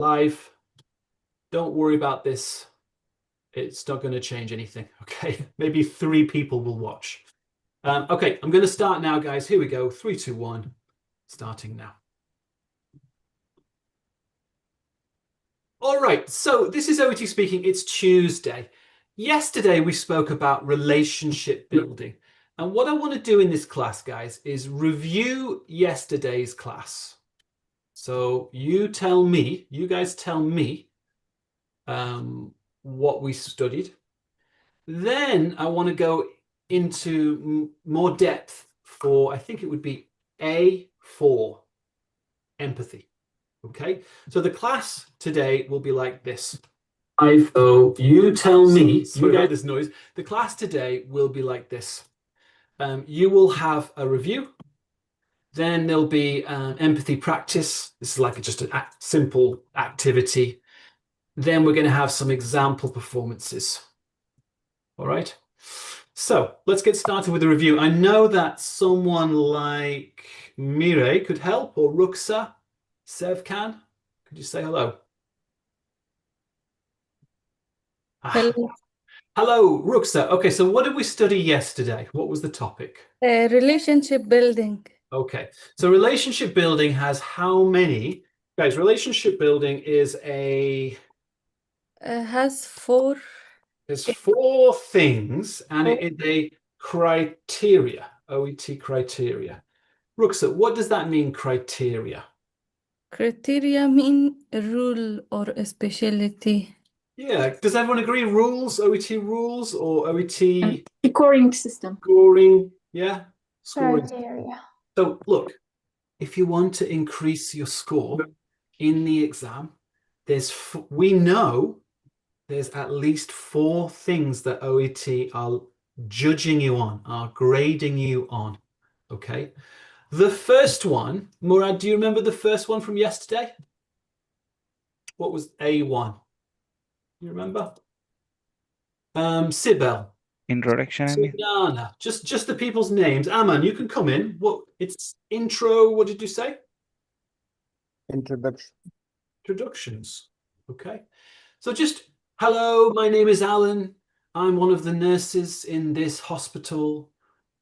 live. Don't worry about this. It's not going to change anything. Okay, maybe 3 people will watch. Okay, I'm going to start now, guys. Here we go. 3, 2, 1. Starting now. All right, so this is OET speaking. It's Tuesday. Yesterday, we spoke about relationship building. And what I want to do in this class, guys, is review yesterday's class. So you guys tell me what we studied. Then I want to go into more depth for, I think it would be A4, empathy. Okay, so the class today will be like this. So you tell me, you guys, this noise. The class today will be like this. You will have a review. Then there'll be empathy practice. This is like just a simple activity. Then we're going to have some example performances. All right. So let's get started with the review. I know that someone like Mire could help, or Ruksa, Sevkan. Could you say hello? Hello. Hello, Ruksa. Okay, so what did we study yesterday? What was the topic? Relationship building. Okay, so relationship building has how many? Guys, relationship building is Has 4. there's 4 things, and it is a criteria, OET criteria. Ruksa, what does that mean, criteria? Criteria mean a rule or a specialty. Yeah, does everyone agree? Rules, OET rules, or OET scoring system. scoring? Yeah, scoring. Criteria. So look, if you want to increase your score in the exam, we know there's at least 4 things that OET are judging you on, are grading you on. Okay. The first one, Murad, do you remember the first one from yesterday? What was A1? You remember? Sibel. Introduction. Sunana. Just the people's names. Aman, you can come in. What? It's intro. What did you say? Introduction. Introductions. Okay. So just hello. My name is Alan. I'm one of the nurses in this hospital.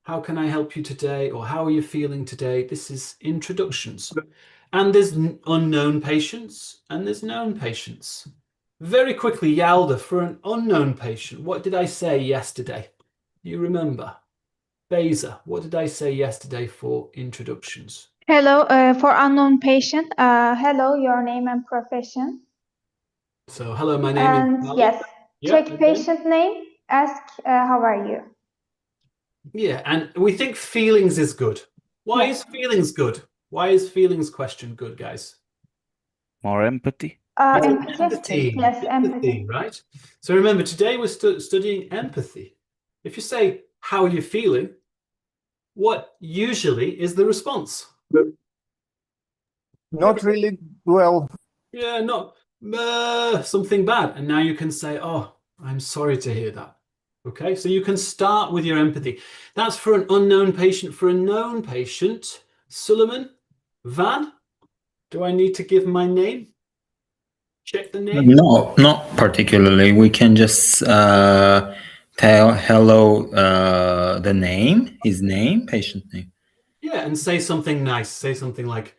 How can I help you today? Or how are you feeling today? This is introductions. And there's unknown patients and there's known patients. Very quickly, Yalda, for an unknown patient, what did I say yesterday? You remember? Beza, what did I say yesterday for introductions? Hello, for unknown patient. Hello, your name and profession. So, hello, my name is Ali. Yes, check patient name. Ask, how are you? Yeah, and we think feelings is good. Why is feelings good? Why is feelings question good, guys? More empathy. Empathy. Yes, empathy. Right? So remember, today we're studying empathy. If you say, how are you feeling? What usually is the response? Not really well. Yeah, not something bad. And now you can say, oh, I'm sorry to hear that. Okay, so you can start with your empathy. That's for an unknown patient. For a known patient, Suleiman, Van, do I need to give my name? Check the name? No, not particularly. We can just tell hello, the name, his name, patient name. Yeah, and say something nice. Say something like,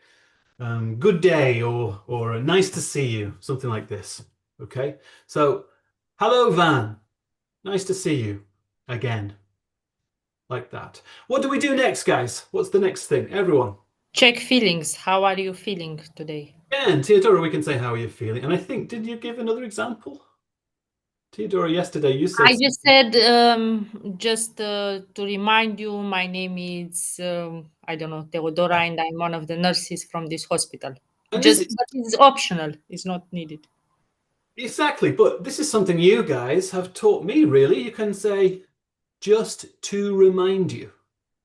good day, or nice to see you, something like this. Okay, so hello, Van. Nice to see you again. Like that. What do we do next, guys? What's the next thing? Everyone. Check feelings. How are you feeling today? And Theodora, we can say, how are you feeling? And I think, did you give another example? Theodora, yesterday you said... I just said, just to remind you, my name is, I don't know, Theodora, and I'm one of the nurses from this hospital. But it's optional. It's not needed. Exactly. But this is something you guys have taught me, really. You can say, just to remind you,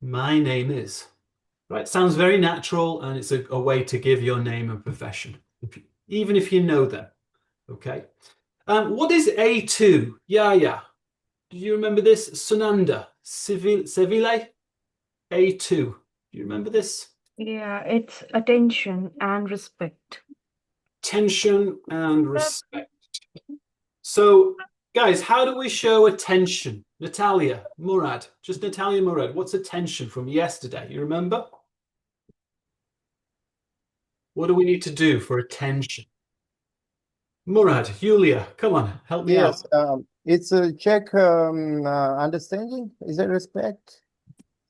my name is... Right? Sounds very natural, and it's a way to give your name and profession, even if you know them. Okay. What is A2? Yeah. Do you remember this? Sunanda, Seville, A2. Do you remember this? Yeah, it's attention and respect. attention and respect. So, guys, how do we show attention? Natalia, Murad, just Natalia, Murad. What's attention from yesterday? You remember? What do we need to do for attention? Murad, Julia, come on, help me out. Yes, it's a check understanding. Is it respect?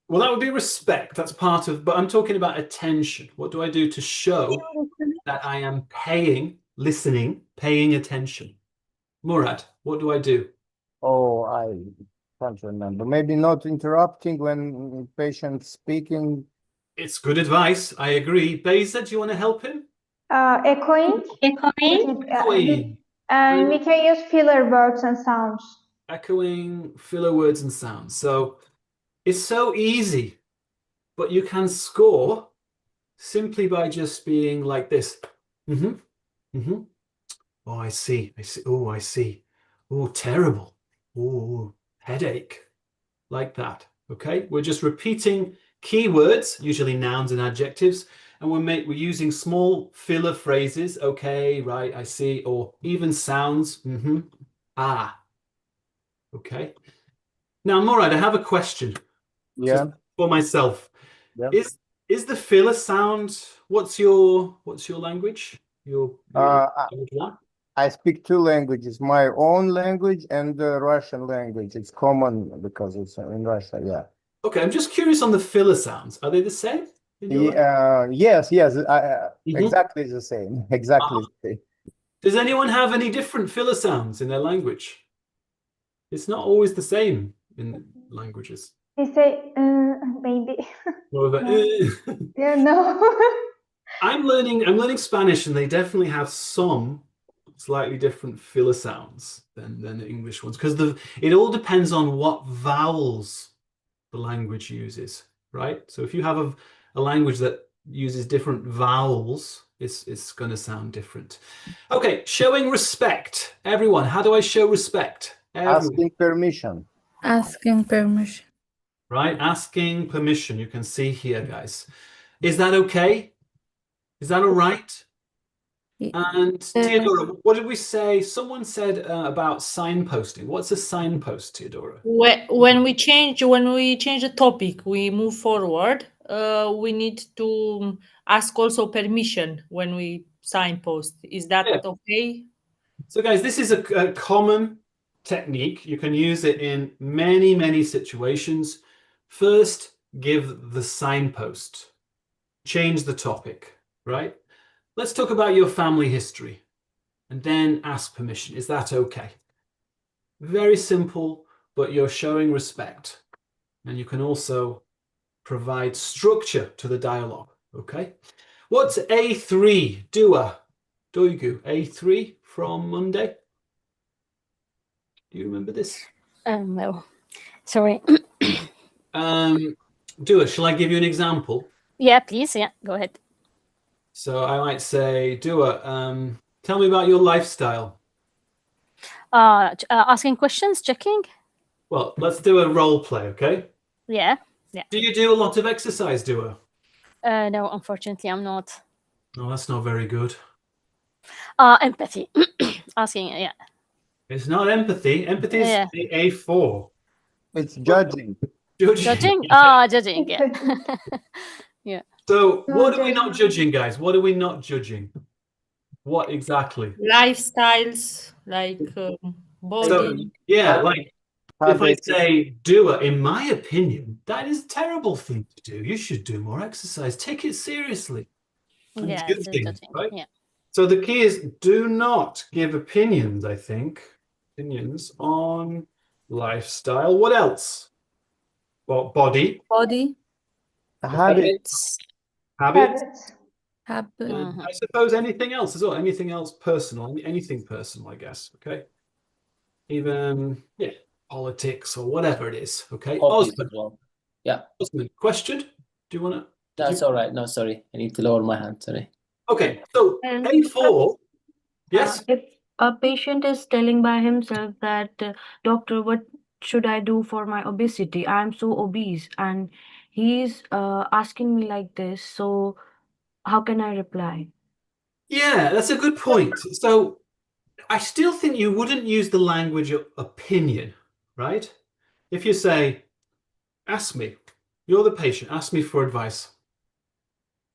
Well, that would be respect. That's part of, but I'm talking about attention. What do I do to show that I am listening, paying attention? Murad, what do I do? Oh, I can't remember. Maybe not interrupting when patient speaking. It's good advice. I agree. Beza, do you want to help him? Echoing. Echoing. And we can use filler words and sounds. Echoing, filler words and sounds. So it's so easy, but you can score simply by just being like this. Mm-hmm. Mm-hmm. Oh, I see. I see. Oh, I see. Oh, terrible. Oh, headache. Like that. Okay. We're just repeating keywords, usually nouns and adjectives, and we're using small filler phrases. Okay, right, I see, or even sounds. Mm-hmm. Ah. Okay. Now, Murad, I have a question. Yeah. Just for myself. Yeah. Is the filler sound? What's your language? Your language one? I speak two languages, my own language and the Russian language. It's common because it's in Russia, yeah. Okay, I'm just curious on the filler sounds. Are they the same? in your language? Yes, Mhm. exactly the same. Exactly the same. Does anyone have any different filler sounds in their language? It's not always the same in languages. We say, maybe. More of a, No. Yeah, no. I'm learning Spanish, and they definitely have some slightly different filler sounds than the English ones, because it all depends on what vowels the language uses, right? So if you have a language that uses different vowels, it's going to sound different. Okay, showing respect. Everyone, how do I show respect? Everyone. Asking permission. Asking permission. Right? Asking permission. You can see here, guys. Is that okay? Is that all right? And Theodora, what did we say? Someone said about signposting. What's a signpost, Theodora? When we change the topic, we move forward. We need to ask also permission when we signpost. Is that okay? So, guys, this is a common technique. You can use it in many, many situations. First, give the signpost. Change the topic, right? Let's talk about your family history and then ask permission. Is that okay? Very simple, but you're showing respect. And you can also provide structure to the dialogue, okay? What's A3? Doigu, A3 from Monday? Do you remember this? No, sorry. Dua, shall I give you an example? Yeah, please. Yeah, go ahead. So I might say, Dua, tell me about your lifestyle. Asking questions, checking. Well, let's do a role play, okay? Yeah. Do you do a lot of exercise, Dua? No, unfortunately, I'm not. No, that's not very good. Empathy. Asking, yeah. It's not empathy. Empathy is A4. It's judging. Judging? Judging, yeah. Yeah. So what are we not judging, guys? What are we not judging? What exactly? Lifestyles, like body. So, yeah, like if I say, Dua, in my opinion, that is a terrible thing to do. You should do more exercise. Take it seriously. Yeah, Good it's thing, judging. right? Yeah. So the key is do not give opinions, I think. Opinions on lifestyle. What else? Well, body. Body. Habits. Habits. Habit. I suppose anything else as well. Anything else personal. Anything personal, I guess. Okay. Even, politics or whatever it is. Okay. Hobbies Osman. as well. Yeah. Osman, question? Do you want to? That's all right. No, sorry. I need to lower my hand. Sorry. Okay. So A4. Yes. If a patient is telling by himself that, doctor, what should I do for my obesity? I'm so obese, and he's asking me like this. So how can I reply? Yeah, that's a good point. So I still think you wouldn't use the language of opinion, right? If you say, ask me, you're the patient, ask me for advice.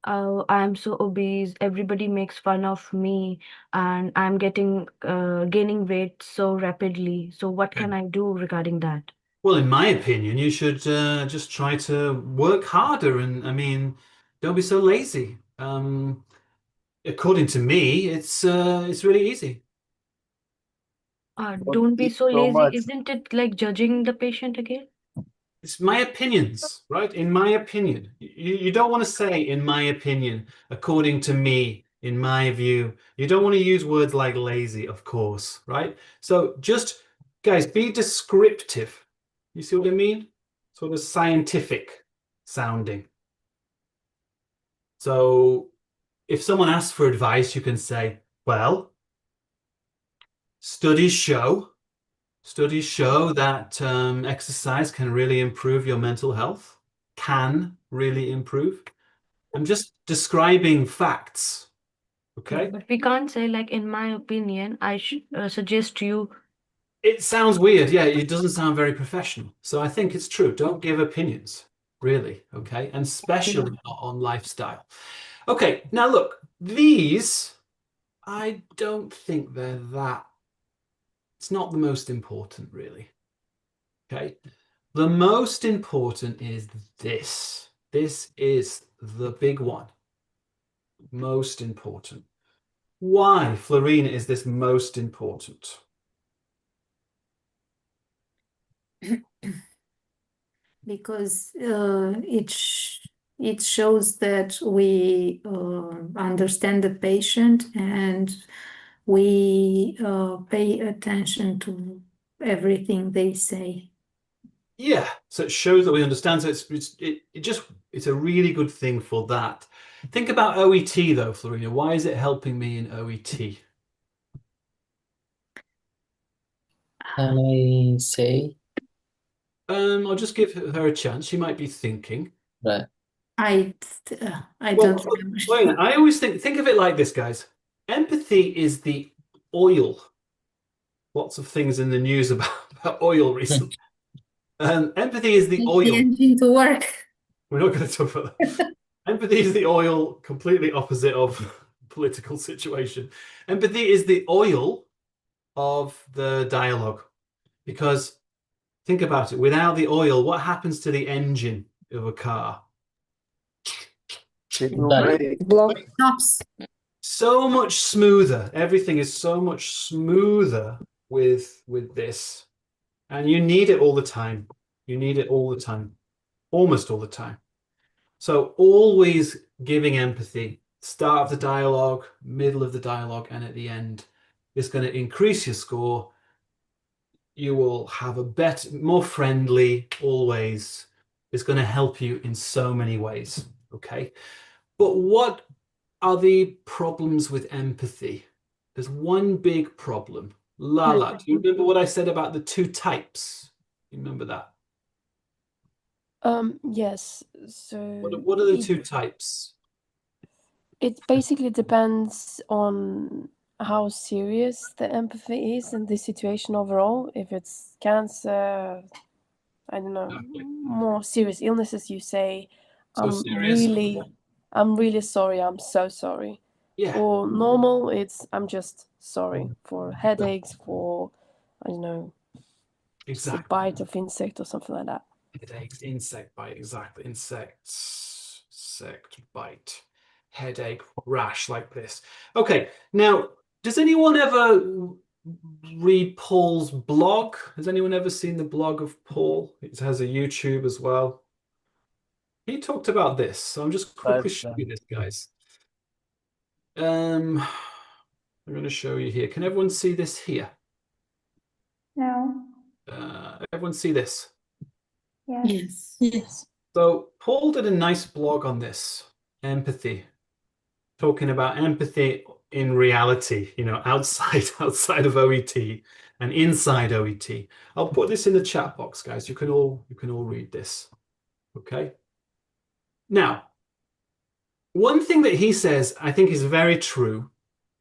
Oh, I'm so obese. Everybody makes fun of me, and I'm gaining weight so rapidly. So what can I do regarding that? Well, in my opinion, you should just try to work harder and, I mean, don't be so lazy. According to me, it's really easy. Don't Don't be eat so so lazy. much. Isn't it like judging the patient again? It's my opinions, right? In my opinion. You don't want to say, in my opinion, according to me, in my view. You don't want to use words like lazy, of course, right? So just, guys, be descriptive. You see what I mean? Sort of scientific sounding. So if someone asks for advice, you can say, well, studies show that exercise can really improve your mental health, can really improve. I'm just describing facts, Yeah, okay? but we can't say like, in my opinion, I should suggest you. It sounds weird. Yeah, it doesn't sound very professional. So I think it's true. Don't give opinions, really, okay? And especially not on lifestyle. Okay, now look, these, I don't think they're that, it's not the most important, really, okay? The most important is this. This is the big one. Most important. Why, Florina, is this most important? Because it shows that we understand the patient and we pay attention to everything they say. Yeah, so it shows that we understand. So it's a really good thing for that. Think about OET though, Florina. Why is it helping me in OET? Can I say? I'll just give her a chance. She might be thinking. Right. I Well, don't remember. Florina, I always think of it like this, guys. Empathy is the oil. Lots of things in the news about oil recently. Empathy is the Make the oil. engine to work. We're not going to talk about that. Empathy is the oil, completely opposite of political situation. Empathy is the oil of the dialogue. Because think about it, without the oil, what happens to the engine of a car? It will Done. break. Stops. So much smoother. Everything is so much smoother with this. And you need it all the time. You need it all the time. Almost all the time. So always giving empathy, start of the dialogue, middle of the dialogue, and at the end, is going to increase your score. You will have a better, more friendly, always. It's going to help you in so many ways. Okay. But what are the problems with empathy? There's one big problem. Lala, do you remember what I said about the two types? You remember that? Yes. So What are the two types? it basically depends on how serious the empathy is and the situation overall. If it's cancer, I don't know, more serious illnesses, you say, So I'm serious? really sorry, I'm so sorry. Yeah. Or normal, it's I'm just sorry for headaches, for I don't know, just a Exactly. bite of insect or something like that. Headaches, insect bite, exactly. Insect bite, headache, rash like this. Okay, now, does anyone ever read Paul's blog? Has anyone ever seen the blog of Paul? It has a YouTube as well. He talked about this, so I'm just quickly showing you this, guys. I'm going to show you here. Can everyone see this here? No. Everyone see this? Yes. Yes. So Paul did a nice blog on this, empathy, talking about empathy in reality, you know, outside of OET and inside OET. I'll put this in the chat box, guys. You can all read this. Okay. Now, one thing that he says I think is very true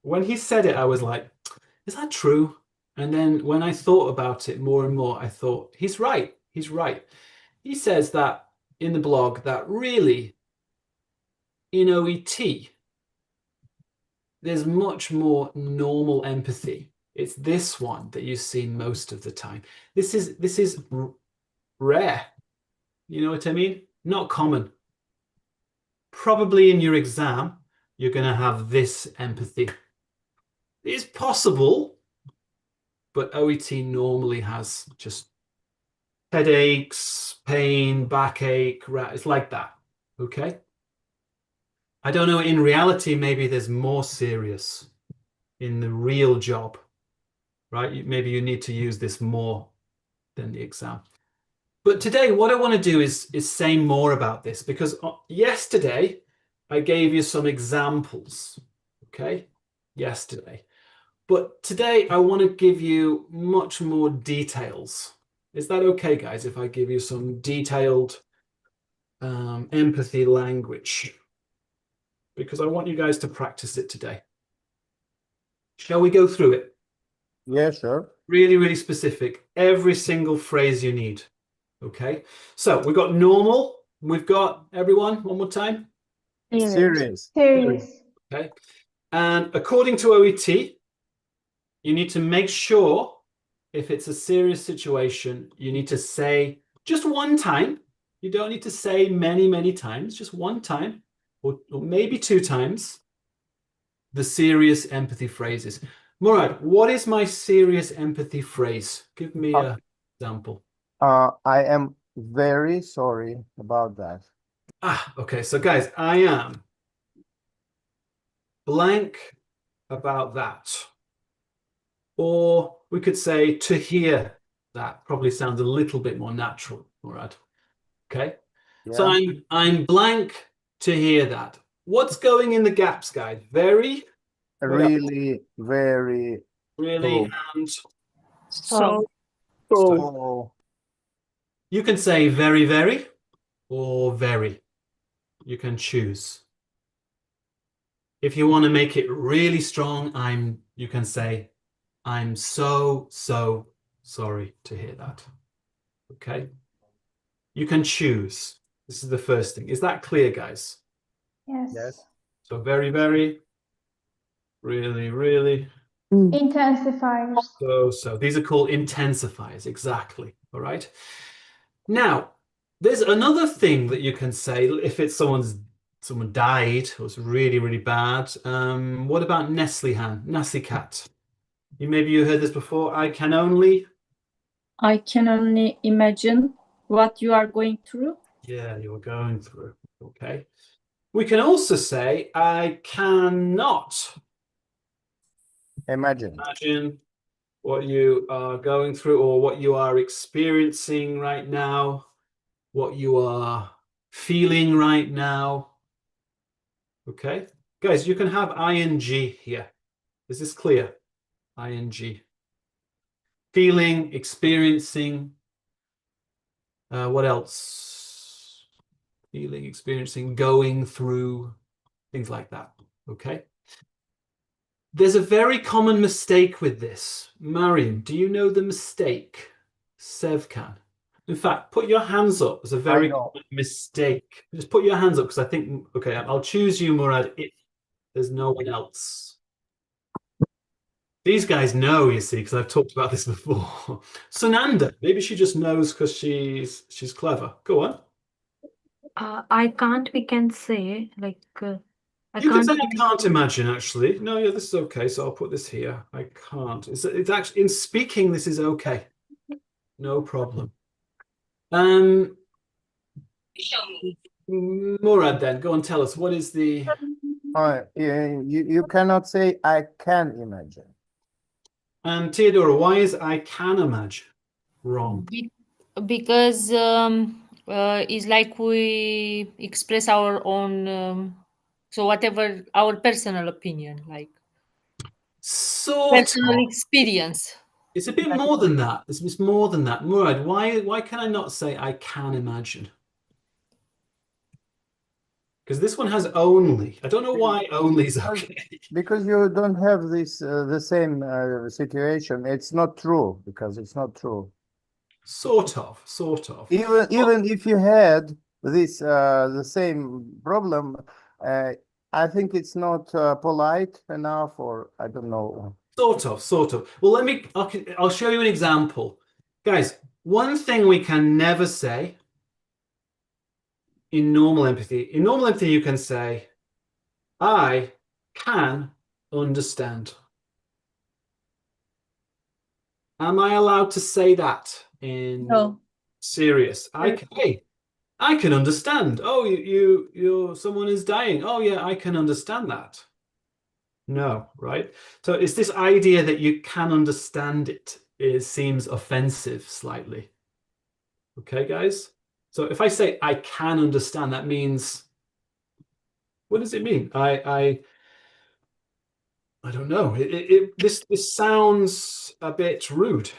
when he said it, I was like, is that true? And then when I thought about it more and more, I thought, he's right. He's right. He says that in the blog that really in OET, there's much more normal empathy. It's this one that you see most of the time. This is rare. You know what I mean? Not common. Probably in your exam, you're going to have this empathy. It's possible, but OET normally has just headaches, pain, backache, it's like that. Okay? I don't know, in reality, maybe there's more serious in the real job, right? Maybe you need to use this more than the exam. But today, what I want to do is say more about this, because yesterday I gave you some examples, okay? Yesterday. But today I want to give you much more details. Is that okay, guys, if I give you some detailed empathy language? Because I want you guys to practice it today. Shall we go through it? Yeah, sure. Really, really specific. Every single phrase you need. Okay. So we've got normal. We've got everyone, one more time. Serious. Serious. Okay. And according to OET, you need to make sure if it's a serious situation, you need to say just one time. You don't need to say many, many times, just one time or maybe two times the serious empathy phrases. Murad, what is my serious empathy phrase? Give me an example. I am very sorry about that. Okay. So guys, I am blank about that. Or we could say to hear that. Probably sounds a little bit more natural, Murad. Okay. Yeah. So I'm blank to hear that. What's going in the gaps, guys? Very, Really, very. really, and So, So. you can say very, very, or very. You can choose. If you want to make it really strong, you can say, I'm so sorry to hear that. Okay. You can choose. This is the first thing. Is that clear, guys? Yes. Yes. So very, very, really, really. Intensifiers. So these are called intensifiers. Exactly. All right. Now, there's another thing that you can say if it's someone died or it's really, really bad. What about Neslihan, Nasikat? Maybe you heard this before. I can only imagine what you are going through. Yeah, you're going through. Okay. We can also say, I cannot imagine what you are going through or what you are experiencing right now, what you are feeling right now. Okay. Guys, you can have ing here. Is this clear? Ing. Feeling, experiencing. What else? Feeling, experiencing, going through, things like that. Okay. There's a very common mistake with this. Mariam, do you know the mistake? Sevkan. In fact, put your hands up as a very common mistake. Just put your hands up because I think, okay, I'll choose you, Murad, if there's no one else. These guys know, you see, because I've talked about this before. Sunanda, maybe she just knows because she's clever. Go on. I can't, we can say, like, I You can can't. say I can't imagine, actually. No, yeah, this is okay. So I'll put this here. I can't. It's actually, in speaking, this is okay. No problem. Murad, then, go and tell us, what is the... You cannot say I can imagine. And Theodora, why is I can imagine wrong? Because it's like we express our own, so whatever our personal opinion, like personal experience. It's a bit more than that. It's more than that. Murad, why can I not say I can imagine? because this one has only. I don't know why only is Because- okay. Because you don't have this the same situation. It's not true because it's not true. Sort of, sort of. Even if you had this the same problem, I think it's not polite enough, or I don't know. Sort of, sort of. Well, I'll show you an example. Guys, one thing we can never say in normal empathy, you can say, I can understand. Am I allowed to say that in No. serious? I can understand. Oh, someone is dying. Oh, yeah, I can understand that. No, right? So it's this idea that you can understand it seems offensive slightly. Okay, guys? So if I say I can understand, that means, what does it mean? I don't know. This sounds a bit rude.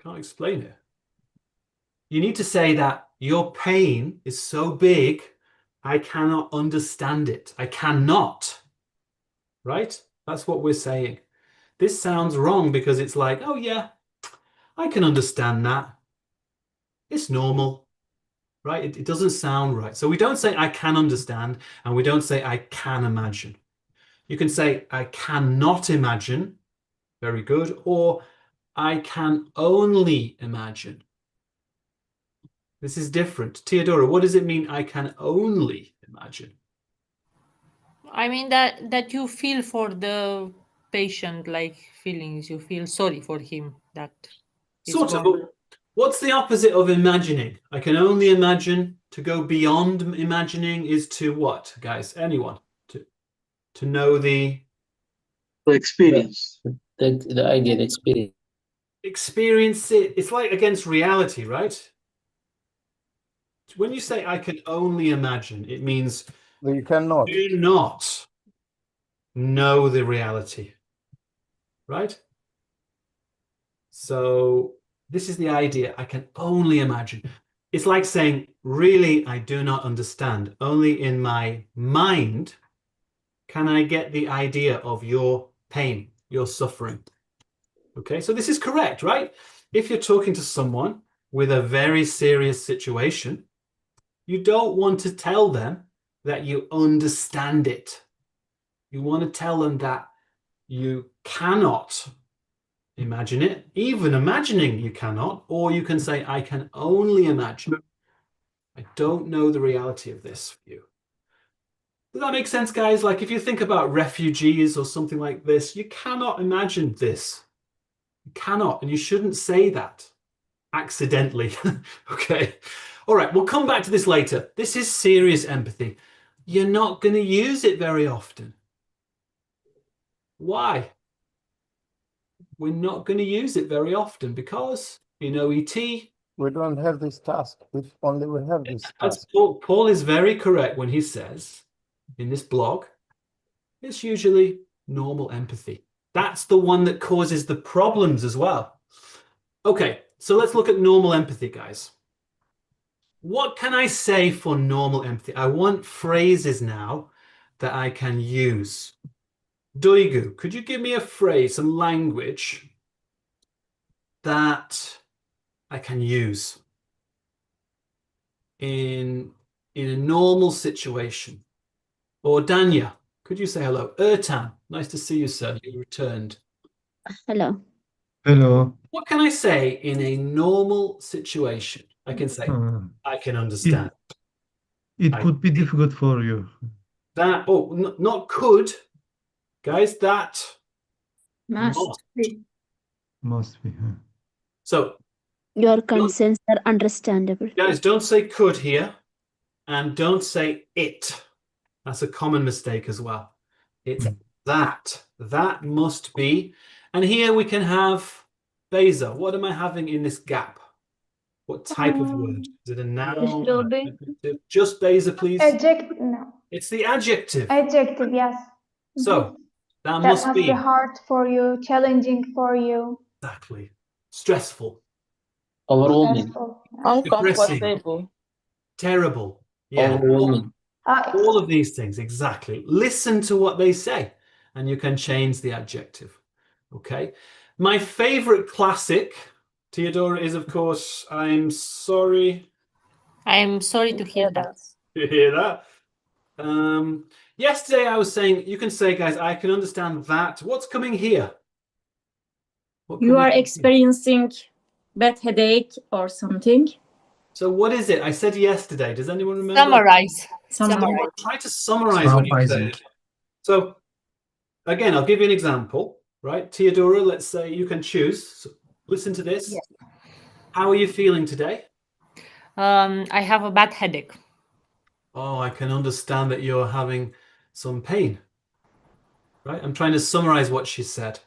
Can't explain it. You need to say that your pain is so big, I cannot understand it. I cannot. Right? That's what we're saying. This sounds wrong because it's like, oh yeah, I can understand that. It's normal, right? It doesn't sound right. So we don't say I can understand, and we don't say I can imagine. You can say I cannot imagine, very good, or I can only imagine. This is different. Teodora, what does it mean I can only imagine? I mean that you feel for the patient, like feelings. You feel sorry for him that he's Sort of. gone. What's the opposite of imagining? I can only imagine. To go beyond imagining is to what, guys? Anyone? To know the experience. The idea, the experience. Experience it. It's like against reality, right? When you say I can only imagine, it means you cannot. Do not know the reality, right? So this is the idea. I can only imagine. It's like saying, really, I do not understand. Only in my mind can I get the idea of your pain, your suffering. Okay, so this is correct, right? If you're talking to someone with a very serious situation, you don't want to tell them that you understand it. You want to tell them that you cannot imagine it, even imagining you cannot, or you can say, I can only imagine. I don't know the reality of this for you. Does that make sense, guys? Like if you think about refugees or something like this, you cannot imagine this. You cannot, and you shouldn't say that accidentally. Okay. All right, we'll come back to this later. This is serious empathy. You're not going to use it very often. Why? We're not going to use it very often because in OET, we don't have this task. We have this task. Paul is very correct when he says in this blog, it's usually normal empathy. That's the one that causes the problems as well. Okay, so let's look at normal empathy, guys. What can I say for normal empathy? I want phrases now that I can use. Duygu, could you give me a phrase, some language that I can use in a normal situation? Or Danya, could you say hello? Ertan, nice to see you, sir. You returned. Hello. Hello. What can I say in a normal situation? I can say, I can understand. It could be difficult for you. That, not could, guys, that Must be. Must be. So Your concerns are understandable. guys, don't say could here, and don't say it. That's a common mistake as well. It's that. That must be. And here we can have Beza. What am I having in this gap? What type of word? Is it a noun? Disturbing. Just Beza, please. Adjective. No. It's the adjective. Adjective. Yes. So that That must must be be hard for you, challenging for you. exactly stressful, Overwhelming. Stressful. depressing, terrible. Yeah. Overwhelming. All of these things, exactly. Listen to what they say, and you can change the adjective. Okay. My favorite classic, Theodora, is of course, I'm sorry. I'm sorry to hear that. You hear that? Yesterday I was saying, you can say, guys, I can understand that. What's coming here? What You are experiencing bad headache or something. So what is it? I said yesterday. Does anyone remember? Summarize. Try to summarize what you said. So again, I'll give you an example, right? Theodora, let's say you can choose. So listen to this. Yes. How are you feeling today? I have a bad headache. Oh, I can understand that you're having some pain, right? I'm trying to summarize what she said.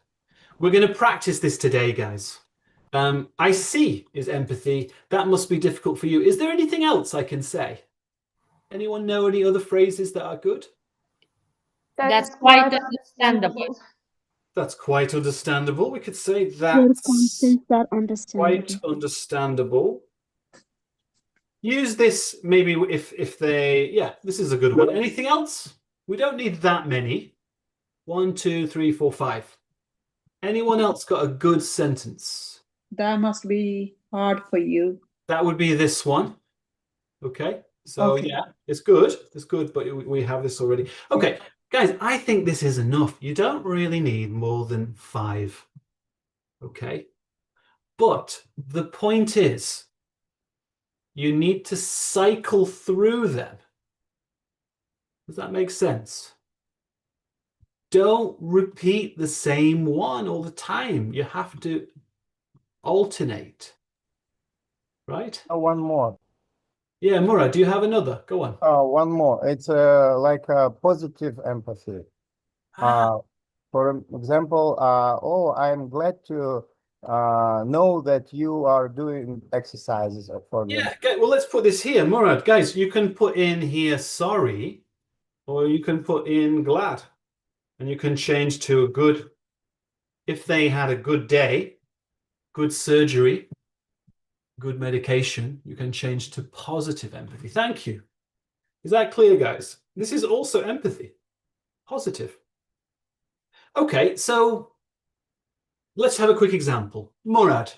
We're going to practice this today, guys. I see is empathy. That must be difficult for you. Is there anything else I can say? Anyone know any other phrases that are good? That's quite understandable. That's quite understandable. We could say Your that's concerns are understandable. quite understandable. Use this maybe if they, yeah, this is a good one. Anything else? We don't need that many. 1, 2, 3, 4, 5. Anyone else got a good sentence? That must be hard for you. That would be this one. Okay. So yeah, it's good. It's good, but we have this already. Okay, guys, I think this is enough. You don't really need more than 5. Okay. But the point is, you need to cycle through them. Does that make sense? Don't repeat the same one all the time. You have to alternate. Right? One more. Yeah, Murad, do you have another? Go on. One more. It's like a positive empathy. For example, oh, I'm glad to know that you are doing exercises for me. Yeah, okay, well, let's put this here. Murad, guys, you can put in here sorry, or you can put in glad, and you can change to a good, if they had a good day, good surgery, good medication, you can change to positive empathy. Thank you. Is that clear, guys? This is also empathy. Positive. Okay, so let's have a quick example. Murad.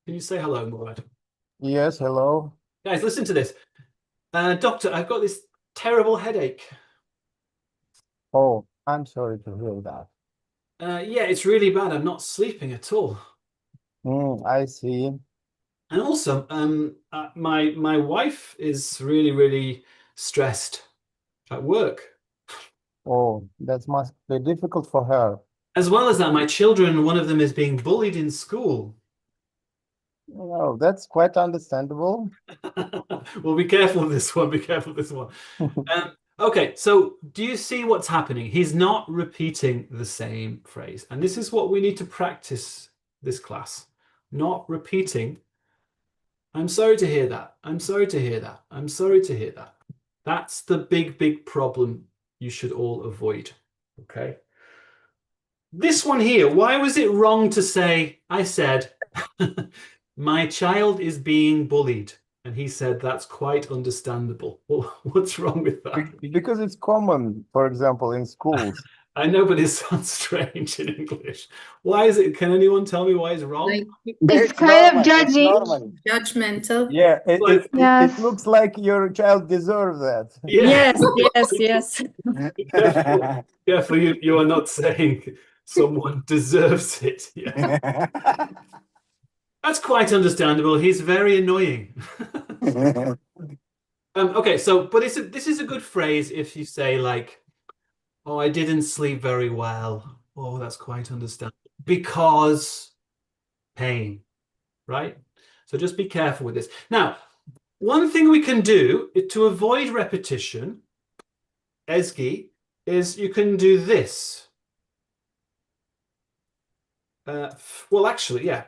Can you say hello, Murad? Yes, hello. Guys, listen to this. Doctor, I've got this terrible headache. Oh, I'm sorry to hear that. Yeah, it's really bad. I'm not sleeping at all. I see. And also, my wife is really stressed at work. Oh, that must be difficult for her. As well as that, my children, one of them is being bullied in school. Oh, that's quite understandable. Well, be careful of this one. Be careful of this one. Okay, so do you see what's happening? He's not repeating the same phrase. And this is what we need to practice this class. Not repeating. I'm sorry to hear that. I'm sorry to hear that. I'm sorry to hear that. That's the big problem you should all avoid. Okay. This one here, why was it wrong to say, I said, my child is being bullied? And he said, that's quite understandable. Well, what's wrong with that? Because it's common, for example, in schools. I know, but it sounds strange in English. Why is it? Can anyone tell me why it's wrong? Like, It's kind of judging. judgmental. Yeah, Yes. it looks like your child deserves that. Yeah. Yes. Careful, you are not saying someone deserves it. Yeah. That's quite understandable. He's very annoying. Okay, so but this is a good phrase if you say like, oh, I didn't sleep very well. Oh, that's quite understandable. Because pain, right? So just be careful with this. Now, one thing we can do to avoid repetition, Ezgi, is you can do this. Well, actually, yeah.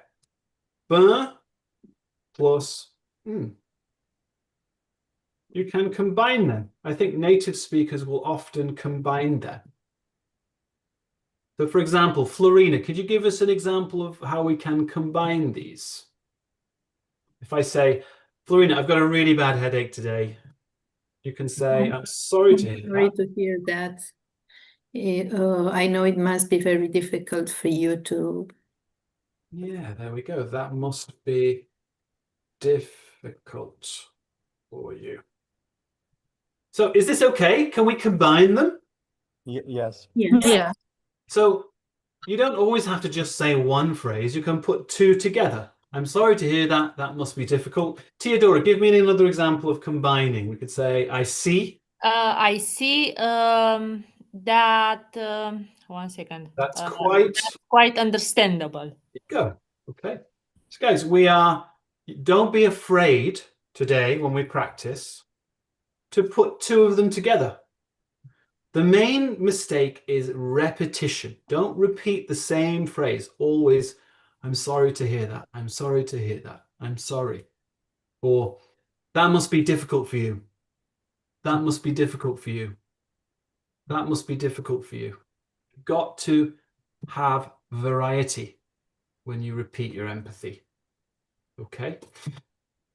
Ben plus You can combine them. I think native speakers will often combine them. So for example, Florina, could you give us an example of how we can combine these? If I say, Florina, I've got a really bad headache today. You can say, I'm sorry to hear Sorry that. to hear that. I know it must be very difficult for you to. Yeah, there we go. That must be difficult for you. So is this okay? Can we combine them? Yes. Yeah. So you don't always have to just say one phrase. You can put two together. I'm sorry to hear that. That must be difficult. Theodora, give me another example of combining. We could say, I see. I see that. One second. That's That's quite understandable. go. Okay. So guys, don't be afraid today when we practice to put two of them together. The main mistake is repetition. Don't repeat the same phrase. Always, I'm sorry to hear that. I'm sorry to hear that. I'm sorry. Or that must be difficult for you. That must be difficult for you. That must be difficult for you. You've got to have variety when you repeat your empathy. Okay.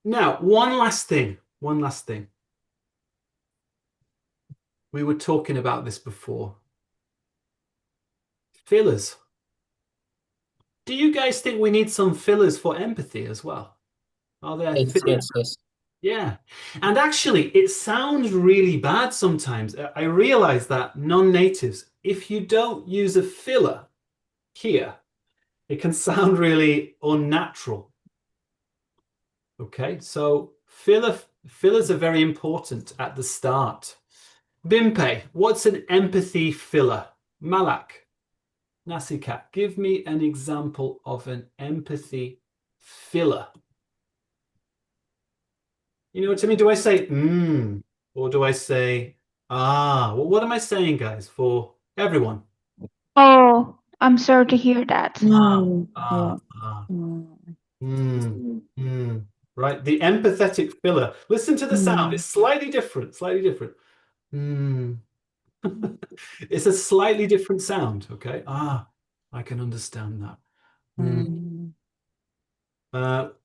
Now, one last thing. One last thing. We were talking about this before. Fillers. Do you guys think we need some fillers for empathy as well? Are there fillers? Yes. Yeah. And actually, it sounds really bad sometimes. I realize that non-natives, if you don't use a filler here, it can sound really unnatural. Okay, so fillers are very important at the start. Bimpe, what's an empathy filler? Malak, Nasikat, give me an example of an empathy filler. You know what I mean? Do I say or do I say ah? Well, what am I saying, guys, for everyone? Oh, I'm sorry to hear that. Right, the empathetic filler. Listen to the sound. It's slightly different, slightly different. It's a slightly different sound, okay? Ah, I can understand that.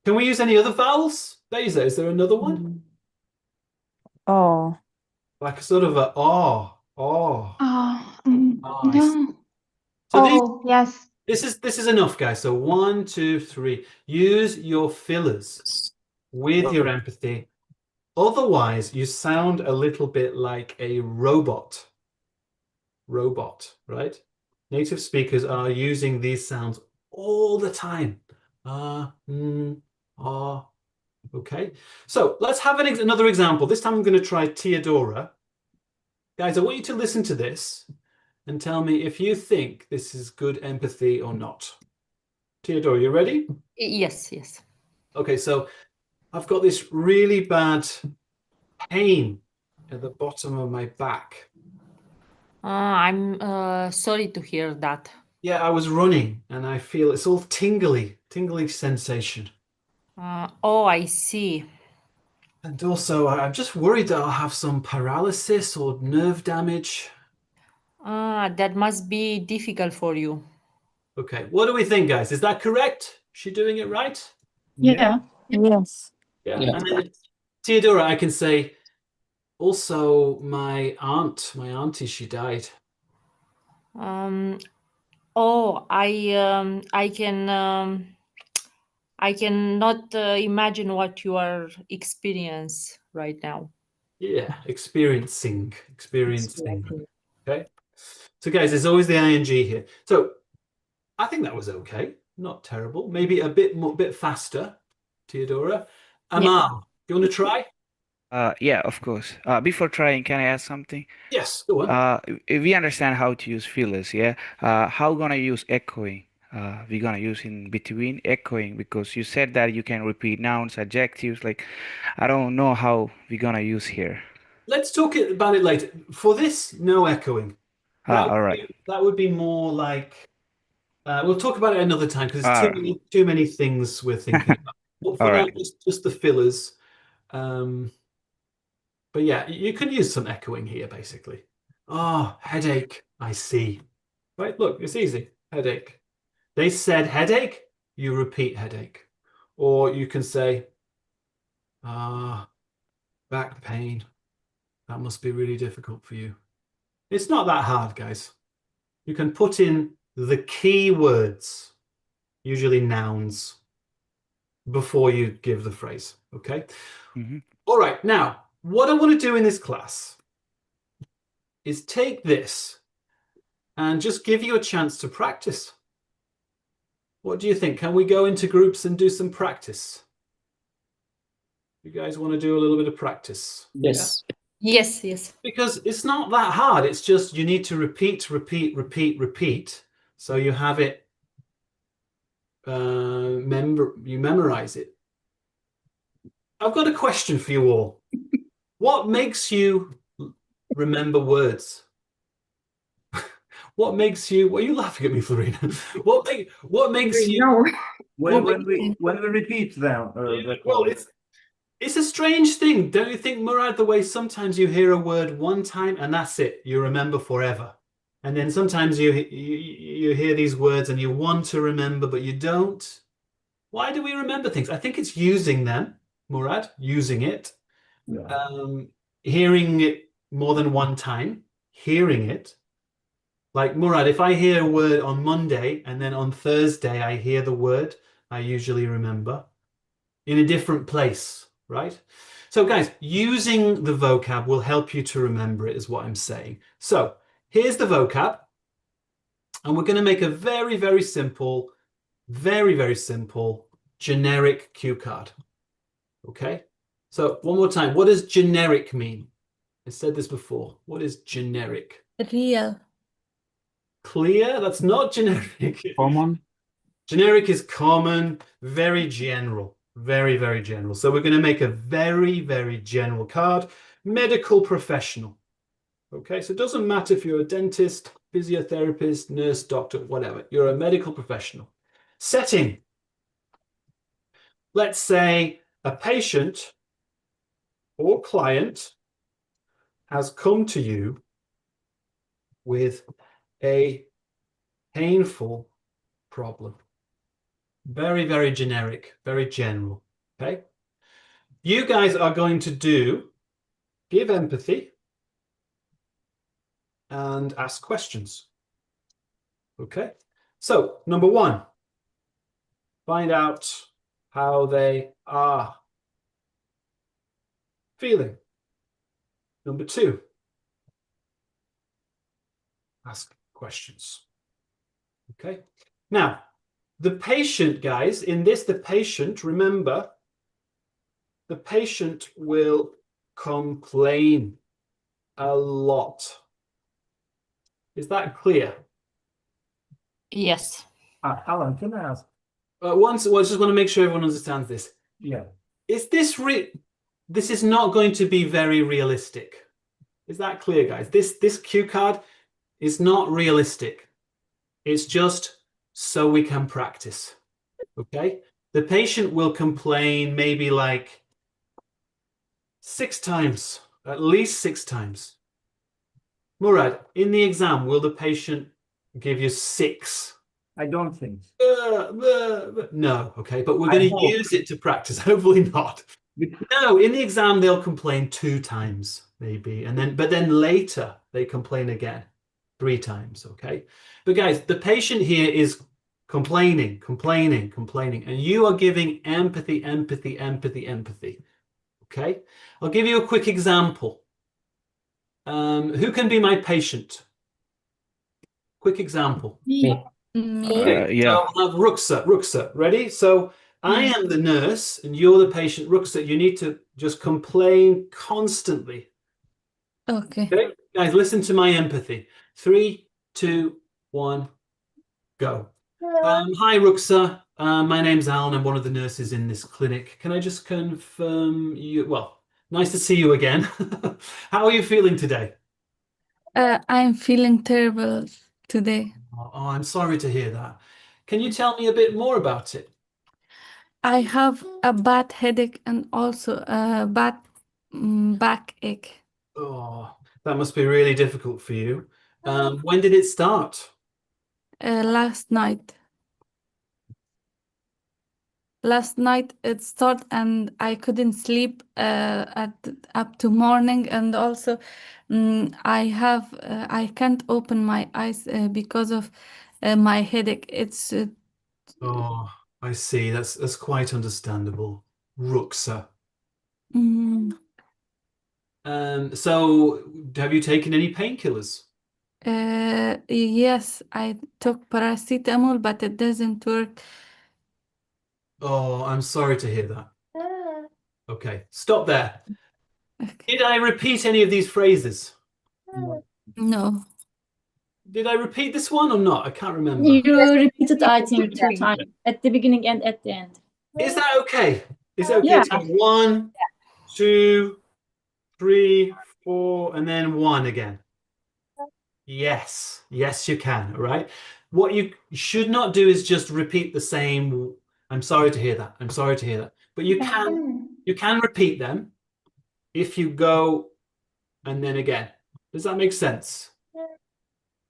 Can we use any other vowels? Beza, is there another one? Oh. Like a sort of a oh. No. So Yes. this is enough, guys. So 1, 2, 3. Use your fillers with your empathy. Otherwise, you sound a little bit like a robot. Robot, right? Native speakers are using these sounds all the time. Okay. So let's have another example. This time I'm going to try Theodora. Guys, I want you to listen to this and tell me if you think this is good empathy or not. Theodora, you ready? Yes. Okay, so I've got this really bad pain at the bottom of my back. I'm sorry to hear that. Yeah, I was running and I feel it's all tingly sensation. Oh, I see. And also, I'm just worried that I'll have some paralysis or nerve damage. That must be difficult for you. Okay, what do we think, guys? Is that correct? Is she doing it right? Yeah. Yes. Yeah. And then Theodora, I can say, also my auntie, she died. Oh, I cannot imagine what you are experiencing right now. Yeah, experiencing. Okay. So guys, there's always the ing here. So I think that was okay. Not terrible. Maybe a bit faster, Theodora. Amal, you want to try? Yeah, of course. Before trying, can I ask something? Yes, go on. If we understand how to use fillers, yeah. How gonna use echoing? We're gonna use in between echoing because you said that you can repeat nouns, adjectives. Like, I don't know how we're gonna use here. Let's talk about it later. For this, no echoing. All right. That would be more like we'll talk about it another time because there's too many things we're thinking about. But for now, just the fillers. But yeah, you can use some echoing here, basically. Oh, headache. I see. Right, look, it's easy. Headache. They said headache, you repeat headache. Or you can say, back pain. That must be really difficult for you. It's not that hard, guys. You can put in the key words, usually nouns, before you give the phrase, okay? All right, now, what I want to do in this class is take this and just give you a chance to practice. What do you think? Can we go into groups and do some practice? You guys want to do a little bit of practice? Yes. Yeah? Yes, yes. Because it's not that hard. It's just you need to repeat, repeat, repeat, repeat. So you have it, you memorize it. I've got a question for you all. What makes you remember words? What makes you? What are you laughing at me, Florina? What makes you? No. When we repeat them, Well, it's a strange thing, don't you think, Murad? The way sometimes you hear a word one time and that's it, you remember forever, and then sometimes you hear these words and you want to remember but you don't. Why do we remember things? I think it's using them, Murad, using it, hearing it more than one time, hearing it. Like Murad, if I hear a word on Monday and then on Thursday I hear the word, I usually remember in a different place, right? So guys, using the vocab will help you to remember it, is what I'm saying. So here's the vocab, and we're going to make a very, very simple generic cue card. Okay? So one more time, what does generic mean? I said this before. What is generic? Real. Clear? That's not generic. Common. Generic is common, very general, very, very general. So we're going to make a very, very general card. Medical professional. Okay, so it doesn't matter if you're a dentist, physiotherapist, nurse, doctor, whatever. You're a medical professional. Setting. Let's say a patient or client has come to you with a painful problem. Very, very generic, very general, okay? You guys are going to give empathy and ask questions, okay? So, number one, find out how they are feeling. Number two, ask questions, okay? Now, the patient, guys, in this, the patient, remember, the patient will complain a lot. Is that clear? Yes. Alan, can I ask? I just want to make sure everyone understands this. Yeah. Is this this is not going to be very realistic. Is that clear, guys? This cue card is not realistic. It's just so we can practice. Okay? The patient will complain maybe like 6 times, at least 6 times. Murad, in the exam, will the patient give you 6? I don't think. No, okay, but we're going to use it to practice. Hopefully not. No, in the exam they'll complain 2 times, maybe, but then later they complain again 3 times. Okay, but guys, the patient here is complaining, and you are giving empathy. Okay, I'll give you a quick example. Who can be my patient? Quick example. Me. Okay, Yeah. so I'll have Ruksa, ready? So I am the nurse and you're the patient. Ruksa, you need to just complain constantly. Okay. Okay, guys, listen to my empathy. 3, 2, 1, go. Hi, Ruksa. My name's Alan. I'm one of the nurses in this clinic. Can I just confirm you? Well, nice to see you again. How are you feeling today? I'm feeling terrible today. Oh, I'm sorry to hear that. Can you tell me a bit more about it? I have a bad headache and also a bad backache. Oh, that must be really difficult for you. When did it start? Last night. last night it started and I couldn't sleep up to morning, and also I can't open my eyes because of my headache. It's Oh, I see. That's quite understandable. Ruxa. mm, So have you taken any painkillers? yes, I took paracetamol, but it doesn't work. Oh, I'm sorry to hear that. Okay, stop there. Did I repeat any of these phrases? No. Did I repeat this one or not? I can't remember. You repeated, I think, 2 times at the beginning and at the end. Is that okay? Is it okay Yeah. to go 1, 2, 3, 4, and then 1 again? Yes, yes, you can. All right. What you should not do is just repeat the same. I'm sorry to hear that. I'm sorry to hear that. But you can repeat them if you go and then again. Does that make sense?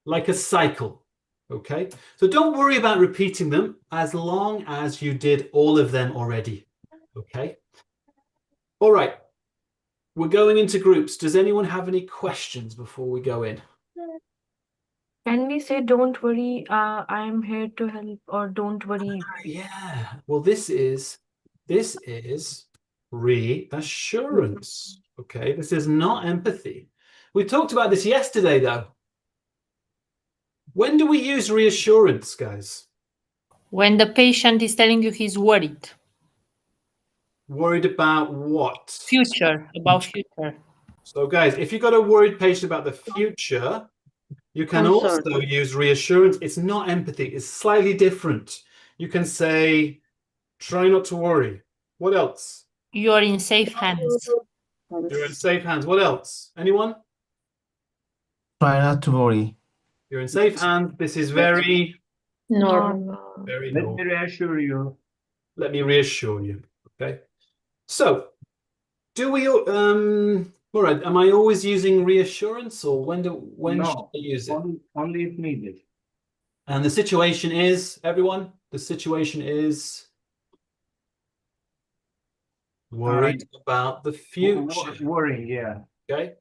Like a cycle. Okay. So don't worry about repeating them as long as you did all of them already. Okay. All right. We're going into groups. Does anyone have any questions before we go in? Can we say, don't worry, I'm here to help, or don't worry? Yeah. Well, this is reassurance. Okay. This is not empathy. We talked about this yesterday, though. When do we use reassurance, guys? When the patient is telling you he's worried. Worried about what? Future, about future. So, guys, if you've got a worried patient about the future, you can Concern. also use reassurance. It's not empathy. It's slightly different. You can say, try not to worry. What else? You're in safe hands. You're in safe hands. What else? Anyone? Try not to worry. You're in safe hands. This is very Normal. very Let normal. me reassure you. Let me reassure you. Okay. So, do we all right, am I always using reassurance, or when should I use it? Only if needed. And the situation is, everyone, the situation is worried about the future. Worrying, yeah. Okay.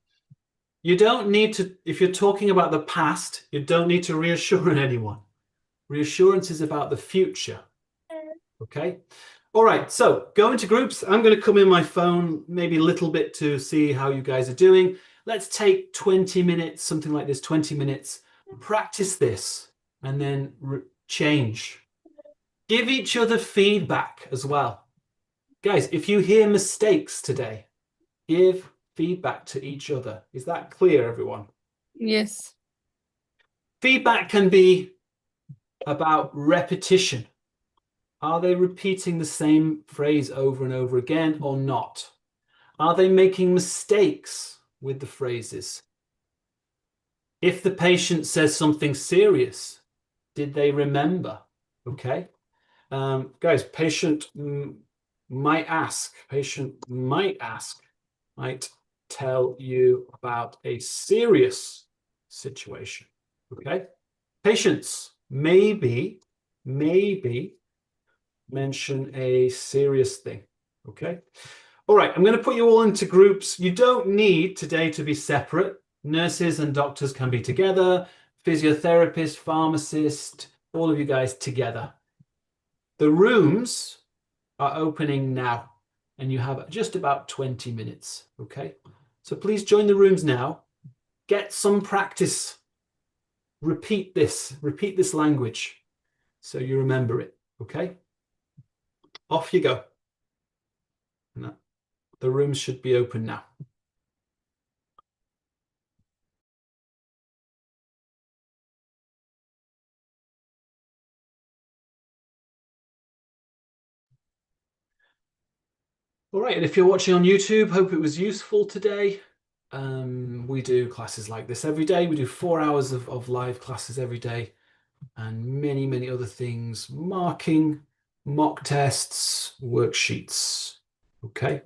You don't need to, if you're talking about the past, you don't need to reassure anyone. Reassurance is about the future. Okay. All right. So go into groups. I'm going to come in my phone maybe a little bit to see how you guys are doing. Let's take 20 minutes, something like this, 20 minutes. Practice this and then change. Give each other feedback as well. Guys, if you hear mistakes today, give feedback to each other. Is that clear, everyone? Yes. Feedback can be about repetition. Are they repeating the same phrase over and over again or not? Are they making mistakes with the phrases? If the patient says something serious, did they remember? Okay. Guys, patient might ask, might tell you about a serious situation. Okay. Patients maybe mention a serious thing. Okay. All right. I'm going to put you all into groups. You don't need today to be separate. Nurses and doctors can be together. Physiotherapist, pharmacist, all of you guys together. The rooms are opening now, and you have just about 20 minutes. Okay. So please join the rooms now. Get some practice. Repeat this language so you remember it. Okay. Off you go. The rooms should be open now. All right, and if you're watching on YouTube, hope it was useful today. We do classes like this every day. We do 4 hours of live classes every day, and many, many other things, marking, mock tests, worksheets. Okay.